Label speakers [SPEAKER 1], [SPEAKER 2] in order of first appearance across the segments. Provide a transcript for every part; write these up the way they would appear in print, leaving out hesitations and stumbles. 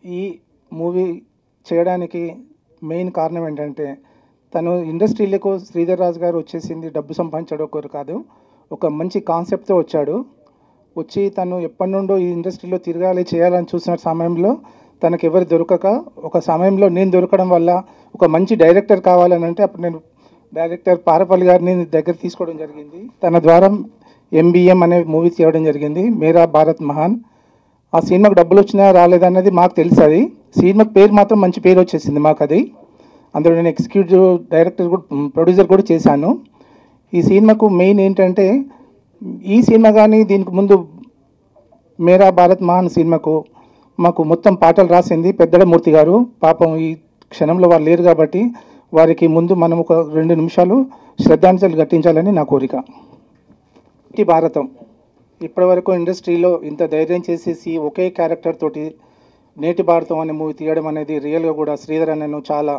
[SPEAKER 1] ఈ మూవీ చేయడానికి మెయిన్ కారణం ఏంటంటే తను ఇండస్ట్రీలకు శ్రీధర్ రాజు గారు వచ్చేసింది డబ్బు సంపాదించడం ఒకరు కాదు, ఒక మంచి కాన్సెప్ట్తో వచ్చాడు. వచ్చి తను ఎప్పటి నుండో ఈ ఇండస్ట్రీలో తిరగాలి చేయాలని చూసిన సమయంలో తనకు ఎవరు దొరకక ఒక సమయంలో నేను దొరకడం వల్ల ఒక మంచి డైరెక్టర్ కావాలని అంటే అప్పుడు నేను డైరెక్టర్ పారపల్లి గారిని దగ్గర తీసుకోవడం జరిగింది. తన ద్వారా ఎంబీఎం అనే మూవీ చేయడం జరిగింది, మేరా భారత్ మహాన్. ఆ సినిమాకు డబ్బులు వచ్చినా రాలేదన్నది మాకు తెలుసు. అది సినిమాకి పేరు మాత్రం మంచి పేరు వచ్చేసింది మాకు. అది అందులో నేను ఎగ్జిక్యూటివ్ డైరెక్టర్ కూడా ప్రొడ్యూసర్ కూడా చేశాను. ఈ సినిమాకు మెయిన్ ఏంటంటే ఈ సినిమా కానీ దీనికి ముందు మేరా భారత్ మహాన్ సినిమాకు మాకు మొత్తం పాటలు రాసింది పెద్దడమూర్తి గారు. పాపం ఈ క్షణంలో వారు లేరు కాబట్టి వారికి ముందు మనం ఒక 2 నిమిషాలు శ్రద్ధాంజలి ఘటించాలని నా కోరిక. ఈ భారతం ఇప్పటివరకు ఇండస్ట్రీలో ఇంత ధైర్యం చేసేసి ఒకే క్యారెక్టర్ తోటి నేటి భారతం అనే మూవీ తీయడం అనేది రియల్గా కూడా శ్రీధర్ అన్నను చాలా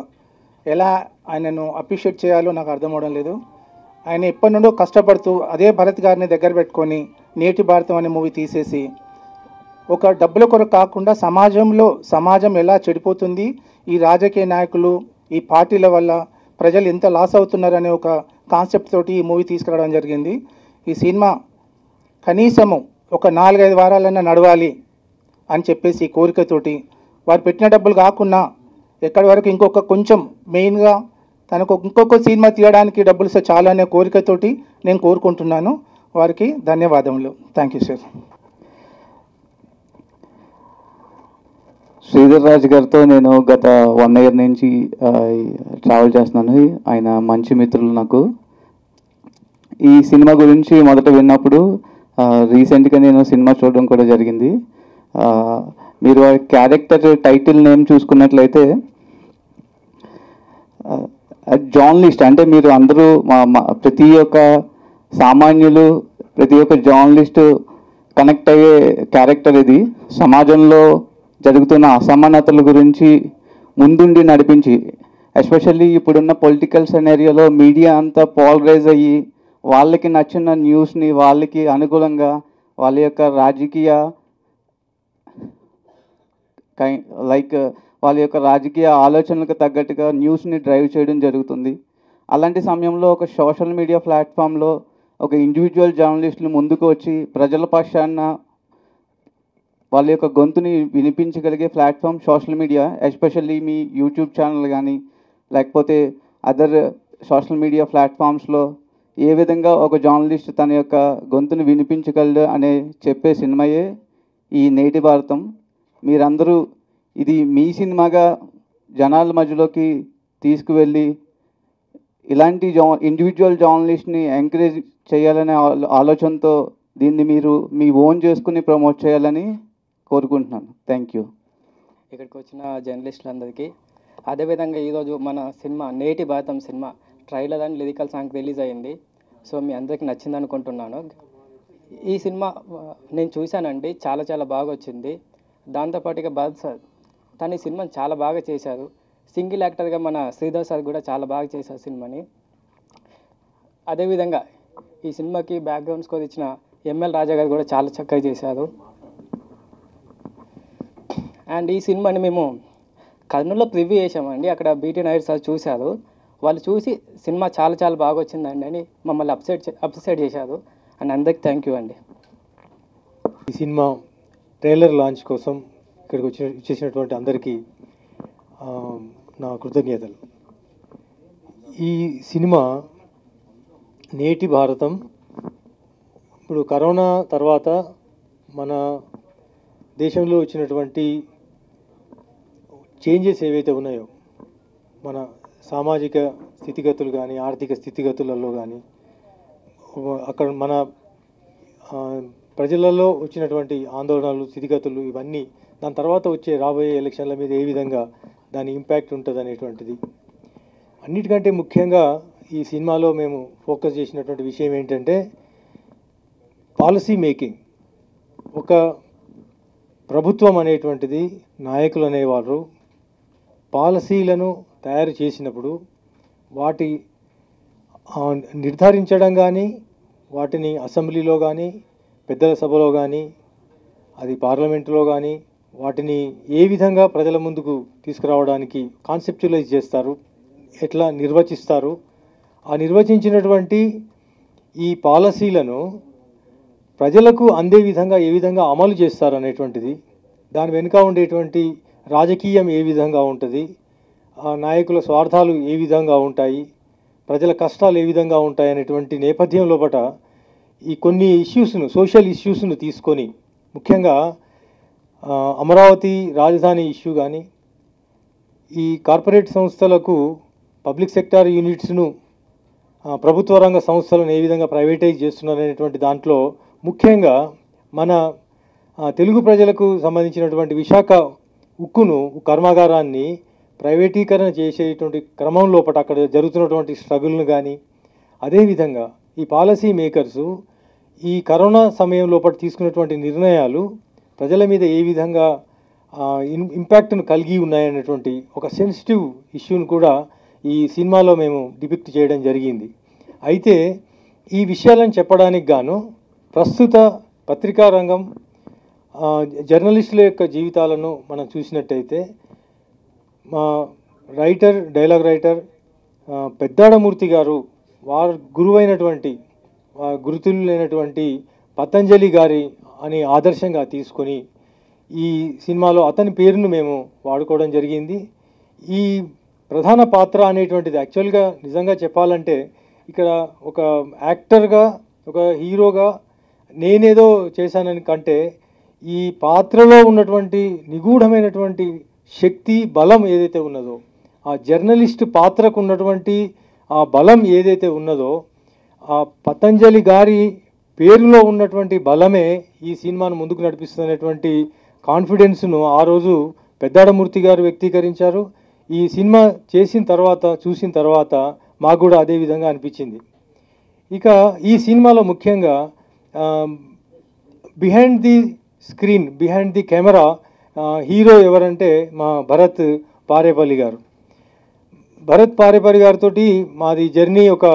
[SPEAKER 1] ఎలా ఆయనను అప్రిషియేట్ చేయాలో నాకు అర్థం అవడం లేదు. ఆయన ఎప్పటి నుండో కష్టపడుతూ అదే భరత్ గారిని దగ్గర పెట్టుకొని నేటి భారతం అనే మూవీ తీసేసి ఒక డబ్బుల కొరకు కాకుండా సమాజం ఎలా చెడిపోతుంది, ఈ రాజకీయ నాయకులు ఈ పార్టీల వల్ల ప్రజలు ఎంత లాస్ అవుతున్నారనే ఒక కాన్సెప్ట్ తోటి ఈ మూవీ తీసుకురావడం జరిగింది. ఈ సినిమా కనీసము ఒక 4-5 వారాలన్నా నడవాలి అని చెప్పేసి కోరికతోటి వారు పెట్టిన డబ్బులు కాకుండా ఎక్కడి వరకు ఇంకొక కొంచెం మెయిన్గా తనకు ఇంకొక సినిమా తీయడానికి డబ్బులు ఇస్తే చాలా అనే కోరికతోటి నేను కోరుకుంటున్నాను. వారికి ధన్యవాదములు. Thank you sir.
[SPEAKER 2] Sridhar Raj గారితో నేను గత 1 year నుంచి ట్రావెల్ చేస్తున్నాను. ఆయన మంచి మిత్రులు నాకు. ఈ సినిమా గురించి మొదట విన్నప్పుడు రీసెంట్గా నేను సినిమా చూడడం కూడా జరిగింది. మీరు ఆ క్యారెక్టర్ టైటిల్ నేమ్ చూసుకున్నట్లయితే జర్నలిస్ట్ అంటే మీరు అందరూ ప్రతి ఒక్క సామాన్యులు ప్రతి ఒక్క జర్నలిస్టు కనెక్ట్ అయ్యే క్యారెక్టర్ ఇది. సమాజంలో జరుగుతున్న అసమానతల గురించి ముందుండి నడిపించి, ఎస్పెషల్లీ ఇప్పుడున్న పొలిటికల్ సెనేరియోలో మీడియా అంతా పోలరైజ్ అయ్యి వాళ్ళకి నచ్చిన న్యూస్ని వాళ్ళకి అనుకూలంగా వాళ్ళ యొక్క రాజకీయ వాళ్ళ యొక్క రాజకీయ ఆలోచనలకు తగ్గట్టుగా న్యూస్ని డ్రైవ్ చేయడం జరుగుతుంది. అలాంటి సమయంలో ఒక సోషల్ మీడియా ప్లాట్ఫామ్లో ఒక ఇండివిజువల్ జర్నలిస్టులు ముందుకు వచ్చి ప్రజల పక్షాన వాళ్ళ యొక్క గొంతుని వినిపించగలిగే ప్లాట్ఫామ్ సోషల్ మీడియా. ఎస్పెషల్లీ మీ యూట్యూబ్ ఛానల్ కానీ లేకపోతే అదర్ సోషల్ మీడియా ప్లాట్ఫామ్స్లో ఏ విధంగా ఒక జర్నలిస్ట్ తన యొక్క గొంతుని వినిపించగలడు అనే చెప్పే సినిమాయే ఈ నేటి భారతం. మీరందరూ ఇది మీ సినిమాగా జనాల మధ్యలోకి తీసుకువెళ్ళి ఇలాంటి ఇండివిజువల్ జర్నలిస్ట్ని ఎంకరేజ్ చేయాలనే ఆలోచనతో దీన్ని మీరు మీ ఓన్ చేసుకుని ప్రమోట్ చేయాలని కోరుకుంటున్నాను. Thank you.
[SPEAKER 3] ఇక్కడికి వచ్చిన జర్నలిస్టులందరికీ, అదేవిధంగా ఈరోజు మన సినిమా నేటి భారతం సినిమా trailer and lyrical song release అయ్యింది. సో మీ అందరికీ నచ్చింది అనుకుంటున్నాను. ఈ సినిమా నేను చూశానండి, చాలా చాలా బాగా వచ్చింది. దాంతోపాటుగా భరత్ సార్ తను ఈ సినిమాని చాలా బాగా చేశారు. సింగిల్ యాక్టర్గా మన శ్రీధర్ సార్ కూడా చాలా బాగా చేశారు సినిమాని. అదేవిధంగా ఈ సినిమాకి బ్యాక్గ్రౌండ్ స్కోర్ ఇచ్చిన ఎంఎల్ రాజా గారు కూడా చాలా చక్కగా చేశారు. అండ్ ఈ సినిమాని మేము కర్నూలులో ప్రివ్యూ చేసామండి. అక్కడ బీటీ నాయుడు సార్ చూశారు. వాళ్ళు చూసి సినిమా చాలా చాలా బాగా వచ్చిందండి అని మమ్మల్ని అప్రిషియేట్ చేశారు. అండ్ అందరికి థ్యాంక్ యూ అండి.
[SPEAKER 4] ఈ సినిమా ట్రైలర్ లాంచ్ కోసం ఇక్కడికి వచ్చేసినటువంటి అందరికీ నా కృతజ్ఞతలు. ఈ సినిమా నేటి భారతం ఇప్పుడు కరోనా తర్వాత మన దేశంలో వచ్చినటువంటి చేంజెస్ ఏవైతే ఉన్నాయో, మన సామాజిక స్థితిగతులు కానీ ఆర్థిక స్థితిగతులలో కానీ అక్కడ మన ప్రజలలో వచ్చినటువంటి ఆందోళనలు స్థితిగతులు ఇవన్నీ దాని తర్వాత వచ్చే రాబోయే ఎలక్షన్ల మీద ఏ విధంగా దాని ఇంపాక్ట్ ఉంటుంది అనేటువంటిది. అన్నిటికంటే ముఖ్యంగా ఈ సినిమాలో మేము ఫోకస్ చేసినటువంటి విషయం ఏంటంటే పాలసీ మేకింగ్. ఒక ప్రభుత్వం అనేటువంటిది, నాయకులు అనేవారు పాలసీలను తయారు చేసినప్పుడు వాటి నిర్ధారించడం కానీ, వాటిని అసెంబ్లీలో కానీ, పెద్దల సభలో కానీ, అది పార్లమెంటులో కానీ, వాటిని ఏ విధంగా ప్రజల ముందుకు తీసుకురావడానికి కాన్సెప్చువలైజ్ చేస్తారు, ఎట్లా నిర్వచిస్తారు, ఆ నిర్వచించినటువంటి ఈ పాలసీలను ప్రజలకు అందే విధంగా ఏ విధంగా అమలు చేస్తారు అనేటువంటిది, దాని వెనుక ఉండేటువంటి రాజకీయం ఏ విధంగా ఉంటుంది, ఆ నాయకుల స్వార్థాలు ఏ విధంగా ఉంటాయి, ప్రజల కష్టాలు ఏ విధంగా ఉంటాయి అనేటువంటి నేపథ్యం లోపట ఈ కొన్ని ఇష్యూస్ను, సోషల్ ఇష్యూస్ను తీసుకొని, ముఖ్యంగా అమరావతి రాజధాని ఇష్యూ కానీ, ఈ కార్పొరేట్ సంస్థలకు పబ్లిక్ సెక్టార్ యూనిట్స్ను ప్రభుత్వ రంగ సంస్థలను ఏ విధంగా ప్రైవేటైజ్ చేస్తున్నారనేటువంటి దాంట్లో ముఖ్యంగా మన తెలుగు ప్రజలకు సంబంధించినటువంటి విశాఖ ఉక్కును కర్మాగారాన్ని ప్రైవేటీకరణ చేసేటువంటి క్రమం లోపల అక్కడ జరుగుతున్నటువంటి స్ట్రగుల్ను కానీ, అదేవిధంగా ఈ పాలసీ మేకర్సు ఈ కరోనా సమయం లోపల తీసుకున్నటువంటి నిర్ణయాలు ప్రజల మీద ఏ విధంగా ఇంపాక్ట్ను కలిగి ఉన్నాయనేటువంటి ఒక సెన్సిటివ్ ఇష్యూను కూడా ఈ సినిమాలో మేము డిపిక్ట్ చేయడం జరిగింది. అయితే ఈ విషయాలను చెప్పడానికి గాను ప్రస్తుత పత్రికా రంగం, జర్నలిస్టుల యొక్క జీవితాలను మనం చూసినట్టయితే, మా డైలాగ్ రైటర్ పెద్దాడమూర్తి గారు వారు గురువైనటువంటి గురుతులైనటువంటి పతంజలి గారి అని ఆదర్శంగా తీసుకొని ఈ సినిమాలో అతని పేరును మేము వాడుకోవడం జరిగింది. ఈ ప్రధాన పాత్ర అనేటువంటిది యాక్చువల్గా నిజంగా చెప్పాలంటే ఇక్కడ ఒక యాక్టర్గా, ఒక హీరోగా నేనేదో చేశానని కంటే ఈ పాత్రలో ఉన్నటువంటి నిగూఢమైనటువంటి శక్తి, బలం ఏదైతే ఉన్నదో, ఆ జర్నలిస్ట్ పాత్రకు ఉన్నటువంటి ఆ బలం ఏదైతే ఉన్నదో, ఆ పతంజలి గారి పేరులో ఉన్నటువంటి బలమే ఈ సినిమాను ముందుకు నడిపిస్తున్నటువంటి కాన్ఫిడెన్స్ను ఆ రోజు పెద్దాడమూర్తి గారు వ్యక్తీకరించారు. ఈ సినిమా చూసిన తర్వాత మాకు కూడా అదే విధంగా అనిపించింది. ఇక ఈ సినిమాలో ముఖ్యంగా behind the screen, behind the camera hero ఎవరంటే మా భరత్ పారేపల్లి గారు. భరత్ పారేపల్లి గారితో మాది జర్నీ ఒక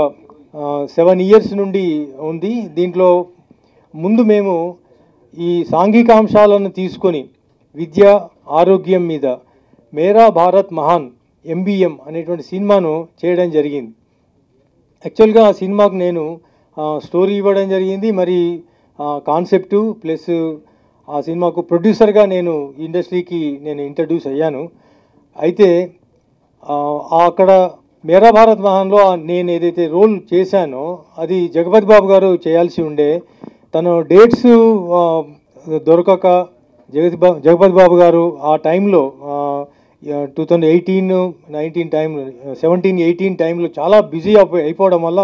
[SPEAKER 4] 7 years నుండి ఉంది. దీంట్లో ముందు మేము ఈ సాంఘిక అంశాలను తీసుకొని విద్య, ఆరోగ్యం మీద మేరా భారత్ మహాన్ MBM అనేటువంటి సినిమాను చేయడం జరిగింది. యాక్చువల్గా ఆ సినిమాకు నేను స్టోరీ ఇవ్వడం జరిగింది, మరి కాన్సెప్టు ప్లస్ ఆ సినిమాకు ప్రొడ్యూసర్గా నేను ఇండస్ట్రీకి ఇంట్రడ్యూస్ అయ్యాను. అయితే అక్కడ మేరా భారత్ మహాన్లో నేను ఏదైతే రోల్ చేశానో అది జగపతి బాబు గారు చేయాల్సి ఉండే. తను డేట్స్ దొరకక జగపతి బాబు గారు ఆ టైంలో 2018, 19 టైంలో 17, 18 టైంలో చాలా బిజీ అయిపోవడం వల్ల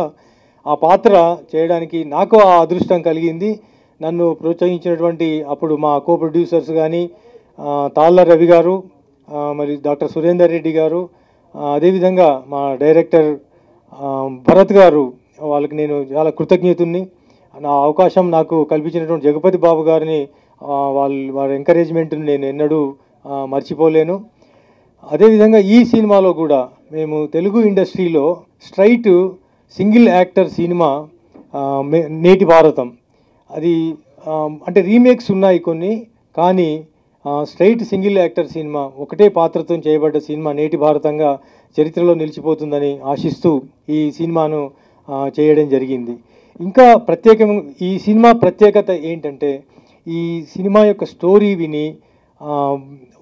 [SPEAKER 4] ఆ పాత్ర చేయడానికి నాకు ఆ అదృష్టం కలిగింది. నన్ను ప్రోత్సహించినటువంటి అప్పుడు మా కో ప్రొడ్యూసర్స్ కానీ తాళ్ళ రవి గారు, మరి డాక్టర్ సురేందర్ రెడ్డి గారు, అదేవిధంగా మా డైరెక్టర్ భరత్ గారు, వాళ్ళకి నేను చాలా కృతజ్ఞతుని. నా అవకాశం నాకు కల్పించినటువంటి జగపతి బాబు గారిని వారి ఎంకరేజ్మెంట్ని నేను ఎన్నడూ మర్చిపోలేను. అదేవిధంగా ఈ సినిమాలో కూడా మేము తెలుగు ఇండస్ట్రీలో straight single actor cinema Neti భారతం, అది అంటే రీమేక్స్ ఉన్నాయి కొన్ని, కానీ స్ట్రైట్ సింగిల్ యాక్టర్ సినిమా, ఒకటే పాత్రతో చేయబడ్డ సినిమా నేటి భారతంగా చరిత్రలో నిలిచిపోతుందని ఆశిస్తూ ఈ సినిమాను చేయడం జరిగింది. ఇంకా ప్రత్యేకంగా ఈ సినిమా ప్రత్యేకత ఏంటంటే, ఈ సినిమా యొక్క స్టోరీ విని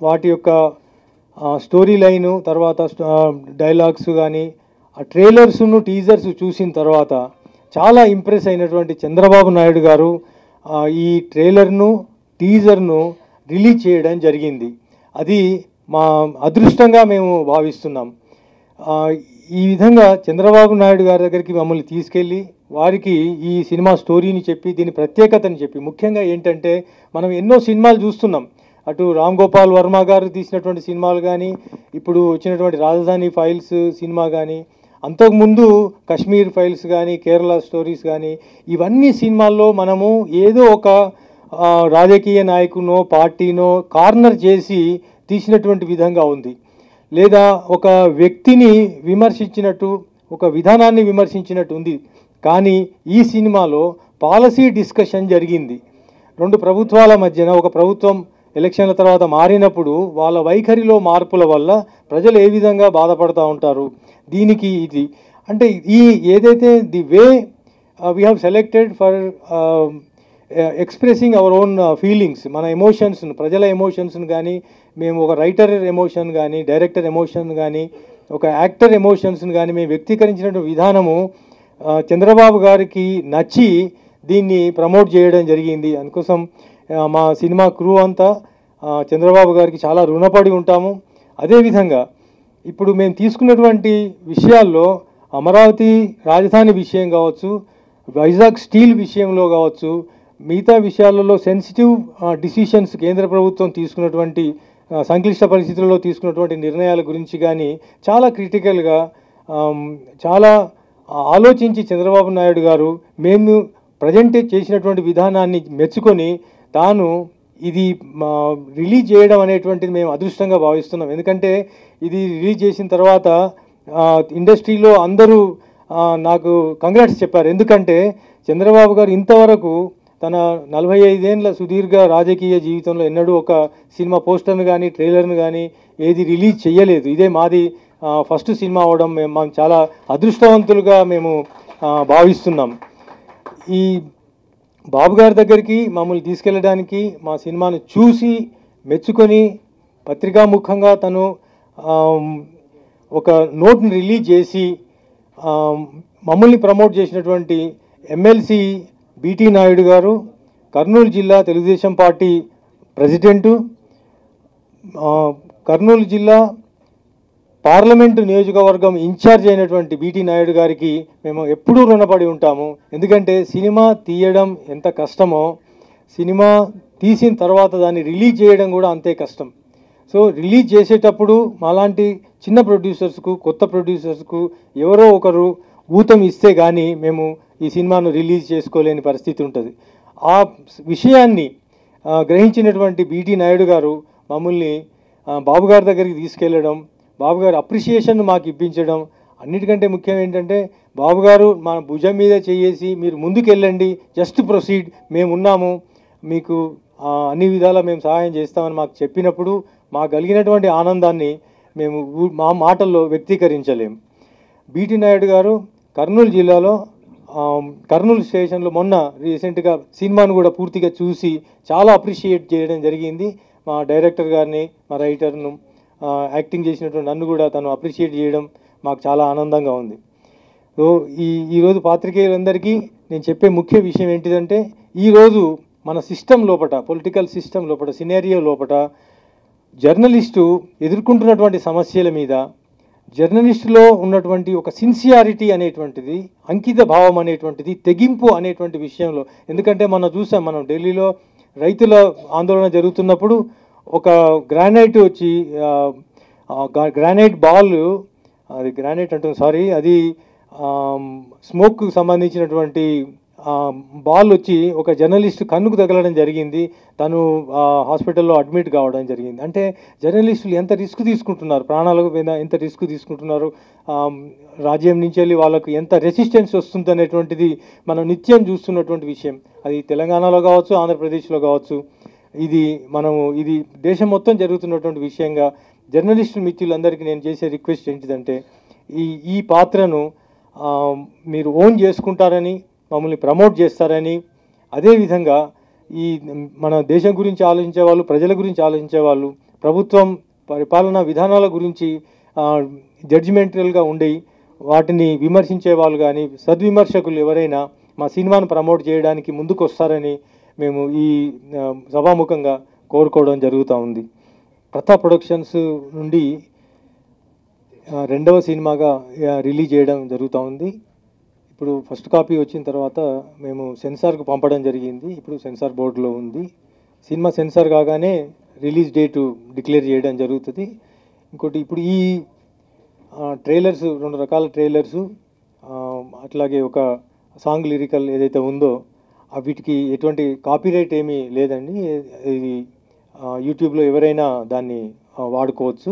[SPEAKER 4] వాటి యొక్క స్టోరీ లైను, తర్వాత డైలాగ్స్ కానీ ఆ ట్రైలర్స్ను టీజర్స్ చూసిన తర్వాత చాలా ఇంప్రెస్ అయినటువంటి చంద్రబాబు నాయుడు గారు ఈ ట్రైలర్ను, టీజర్ను రిలీజ్ చేయడం జరిగింది. అది మా అదృష్టంగా మేము భావిస్తున్నాం. ఈ విధంగా చంద్రబాబు నాయుడు గారి దగ్గరికి మమ్మల్ని తీసుకెళ్ళి వారికి ఈ సినిమా స్టోరీని చెప్పి, దీని ప్రత్యేకతని చెప్పి, ముఖ్యంగా ఏంటంటే మనం ఎన్నో సినిమాలు చూస్తున్నాం, అటు రామ్ గోపాల్ వర్మ గారు తీసినటువంటి సినిమాలు కానీ, ఇప్పుడు వచ్చినటువంటి రాజధాని ఫైల్స్ సినిమా కానీ, అంతకుముందు కాశ్మీర్ ఫైల్స్ కానీ, కేరళ స్టోరీస్ కానీ, ఇవన్నీ సినిమాల్లో మనము ఏదో ఒక రాజకీయ నాయకునో పార్టీనో కార్నర్ చేసి తీసినటువంటి విధంగా ఉంది, లేదా ఒక వ్యక్తిని విమర్శించినట్టు, ఒక విధానాన్ని విమర్శించినట్టు ఉంది. కానీ ఈ సినిమాలో పాలసీ డిస్కషన్ జరిగింది. రెండు ప్రభుత్వాల మధ్యన, ఒక ప్రభుత్వం ఎలక్షన్ల తర్వాత మారినప్పుడు వాళ్ళ వైఖరిలో మార్పుల వల్ల ప్రజలు ఏ విధంగా బాధపడుతూ ఉంటారు. దీనికి ఇది అంటే ఈ ఏదైతే the way we have selected for expressing our own feelings, మన ఎమోషన్స్ను, ప్రజల ఎమోషన్స్ను కానీ, మేము ఒక రైటర్ ఎమోషన్ కానీ, డైరెక్టర్ ఎమోషన్ కానీ, ఒక యాక్టర్ ఎమోషన్స్ని కానీ మేము వ్యక్తీకరించినటువంటి విధానము చంద్రబాబు గారికి నచ్చి దీన్ని ప్రమోట్ చేయడం జరిగింది. అందుకోసం మా సినిమా క్రూ అంతా చంద్రబాబు గారికి చాలా రుణపడి ఉంటాము. అదేవిధంగా ఇప్పుడు మేము తీసుకున్నటువంటి విషయాల్లో అమరావతి రాజధాని విషయం కావచ్చు, వైజాగ్ స్టీల్ విషయంలో కావచ్చు, మిగతా విషయాలలో సెన్సిటివ్ డిసిషన్స్ కేంద్ర ప్రభుత్వం తీసుకున్నటువంటి సంక్లిష్ట పరిస్థితుల్లో తీసుకున్నటువంటి నిర్ణయాల గురించి కానీ చాలా క్రిటికల్గా చాలా ఆలోచించి చంద్రబాబు నాయుడు గారు మేము ప్రజెంట్ చేసినటువంటి విధానాన్ని మెచ్చుకొని తాను ఇది రిలీజ్ చేయడం అనేటువంటిది మేము అదృష్టంగా భావిస్తున్నాం. ఎందుకంటే ఇది రిలీజ్ చేసిన తర్వాత ఇండస్ట్రీలో అందరూ నాకు కంగ్రాట్స్ చెప్పారు. ఎందుకంటే చంద్రబాబు గారు ఇంతవరకు తన 45 ఏళ్ళ సుదీర్ఘ రాజకీయ జీవితంలో ఎన్నడూ ఒక సినిమా పోస్టర్ను కానీ ట్రైలర్ను కానీ ఏది రిలీజ్ చేయలేదు. ఇదే మాది ఫస్ట్ సినిమా అవడం మేము చాలా అదృష్టవంతులుగా మేము భావిస్తున్నాం. ఈ బాబు గారి దగ్గరికి మమ్మల్ని తీసుకెళ్ళడానికి, మా సినిమాను చూసి మెచ్చుకొని పత్రికాముఖంగా తను ఒక నోట్ని రిలీజ్ చేసి మమ్మల్ని ప్రమోట్ చేసినటువంటి ఎమ్మెల్సీ బీటీ నాయుడు గారు, కర్నూలు జిల్లా తెలుగుదేశం పార్టీ ప్రెసిడెంటు, కర్నూలు జిల్లా పార్లమెంటు నియోజకవర్గం ఇన్ఛార్జ్ అయినటువంటి బీటీ నాయుడు గారికి మేము ఎప్పుడూ రుణపడి ఉంటాము. ఎందుకంటే సినిమా తీయడం ఎంత కష్టమో, సినిమా తీసిన తర్వాత దాన్ని రిలీజ్ చేయడం కూడా అంతే కష్టం. సో రిలీజ్ చేసేటప్పుడు మాలాంటి చిన్న ప్రొడ్యూసర్స్కు, కొత్త ప్రొడ్యూసర్స్కు ఎవరో ఒకరు ఊతం ఇస్తే కానీ మేము ఈ సినిమాను రిలీజ్ చేసుకోలేని పరిస్థితి ఉంటుంది. ఆ విషయాన్ని గ్రహించినటువంటి బీటీ నాయుడు గారు మమ్మల్ని బాబు గారి దగ్గరికి తీసుకెళ్ళడం, బాబు గారు అప్రిషియేషన్ మాకు ఇప్పించడం, అన్నిటికంటే ముఖ్యం ఏంటంటే బాబు గారు మన భుజం మీద చేసి మీరు ముందుకెళ్ళండి, జస్ట్ ప్రొసీడ్, మేము ఉన్నాము, మీకు అన్ని విధాలా మేము సహాయం చేస్తామని మాకు చెప్పినప్పుడు మాకు కలిగినటువంటి ఆనందాన్ని మేము మా మాటల్లో వ్యక్తీకరించలేము. బీటీ నాయుడు గారు కర్నూలు జిల్లాలో కర్నూలు స్టేషన్లో మొన్న రీసెంట్గా సినిమాను కూడా పూర్తిగా చూసి చాలా అప్రిషియేట్ చేయడం జరిగింది. మా డైరెక్టర్ గారిని, మా రైటర్ను, యాక్టింగ్ చేసినటువంటి నన్ను కూడా తను అప్రిషియేట్ చేయడం మాకు చాలా ఆనందంగా ఉంది. సో ఈరోజు పాత్రికేయులందరికీ నేను చెప్పే ముఖ్య విషయం ఏంటిదంటే, ఈరోజు మన సిస్టమ్ లోపల, పొలిటికల్ సిస్టమ్ లోపల, సినారియో లోపల జర్నలిస్టు ఎదుర్కొంటున్నటువంటి సమస్యల మీద, జర్నలిస్టులో ఉన్నటువంటి ఒక సిన్సియారిటీ అనేటువంటిది, అంకిత భావం అనేటువంటిది, తెగింపు అనేటువంటి విషయంలో, ఎందుకంటే మనం చూసాం, మనం ఢిల్లీలో రైతుల ఆందోళన జరుగుతున్నప్పుడు ఒక గ్రానైట్ వచ్చి గ్రానైట్ బాల్, అది గ్రానైట్ అంటుంది సారీ, అది స్మోక్కు సంబంధించినటువంటి బాల్ వచ్చి ఒక జర్నలిస్ట్ కన్నుకు తగలడం జరిగింది. తను హాస్పిటల్లో అడ్మిట్ కావడం జరిగింది. అంటే జర్నలిస్టులు ఎంత రిస్క్ తీసుకుంటున్నారు, ప్రాణాలకు మీద ఎంత రిస్క్ తీసుకుంటున్నారు, రాజ్యం నుంచి వెళ్ళి వాళ్ళకు ఎంత రెసిస్టెన్స్ వస్తుంది అనేటువంటిది మనం నిత్యం చూస్తున్నటువంటి విషయం. అది తెలంగాణలో కావచ్చు, ఆంధ్రప్రదేశ్లో కావచ్చు, ఇది దేశం మొత్తం జరుగుతున్నటువంటి విషయంగా జర్నలిస్టు మిత్రులందరికీ నేను చేసే రిక్వెస్ట్ ఏంటిదంటే, ఈ పాత్రను మీరు ఓన్ చేసుకుంటారని, మమ్మల్ని ప్రమోట్ చేస్తారని, అదేవిధంగా ఈ మన దేశం గురించి ఆలోచించే వాళ్ళు, ప్రజల గురించి ఆలోచించే వాళ్ళు, ప్రభుత్వం పరిపాలనా విధానాల గురించి జడ్జిమెంటల్గా ఉండి వాటిని విమర్శించే వాళ్ళు కానీ, సద్విమర్శకులు ఎవరైనా మా సినిమాను ప్రమోట్ చేయడానికి ముందుకు వస్తారని మేము ఈ సభాముఖంగా కోరుకోవడం జరుగుతూ ఉంది. ప్రతాప్ ప్రొడక్షన్స్ నుండి రెండవ సినిమాగా రిలీజ్ చేయడం జరుగుతూ ఉంది. ఇప్పుడు ఫస్ట్ కాపీ వచ్చిన తర్వాత మేము సెన్సార్కు పంపడం జరిగింది. ఇప్పుడు సెన్సార్ బోర్డులో ఉంది. సినిమా సెన్సార్ కాగానే రిలీజ్ డేటు డిక్లేర్ చేయడం జరుగుతుంది. ఇంకోటి, ఇప్పుడు ఈ ట్రైలర్స్, 2 రకాల ట్రైలర్సు, అట్లాగే ఒక సాంగ్ లిరికల్ ఏదైతే ఉందో వీటికి ఎటువంటి కాపీరైట్ ఏమీ లేదండి. ఇది యూట్యూబ్లో ఎవరైనా దాన్ని వాడుకోవచ్చు.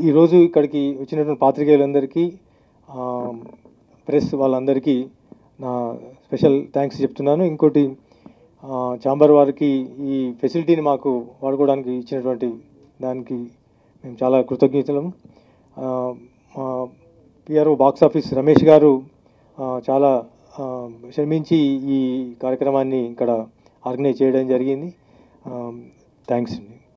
[SPEAKER 4] ఈరోజు ఇక్కడికి వచ్చినటువంటి పాత్రికేయులందరికీ, ప్రెస్ వాళ్ళందరికీ నా స్పెషల్ థ్యాంక్స్ చెప్తున్నాను. ఇంకోటి, ఛాంబర్ వారికి ఈ ఫెసిలిటీని మాకు వాడుకోవడానికి ఇచ్చినటువంటి దానికి మేము చాలా కృతజ్ఞతలం. మా పిఆర్ఓ బాక్స్ ఆఫీస్ రమేష్ గారు చాలా శ్రమించి ఈ కార్యక్రమాన్ని ఇక్కడ ఆర్గనైజ్ చేయడం జరిగింది. థ్యాంక్స్ అండి.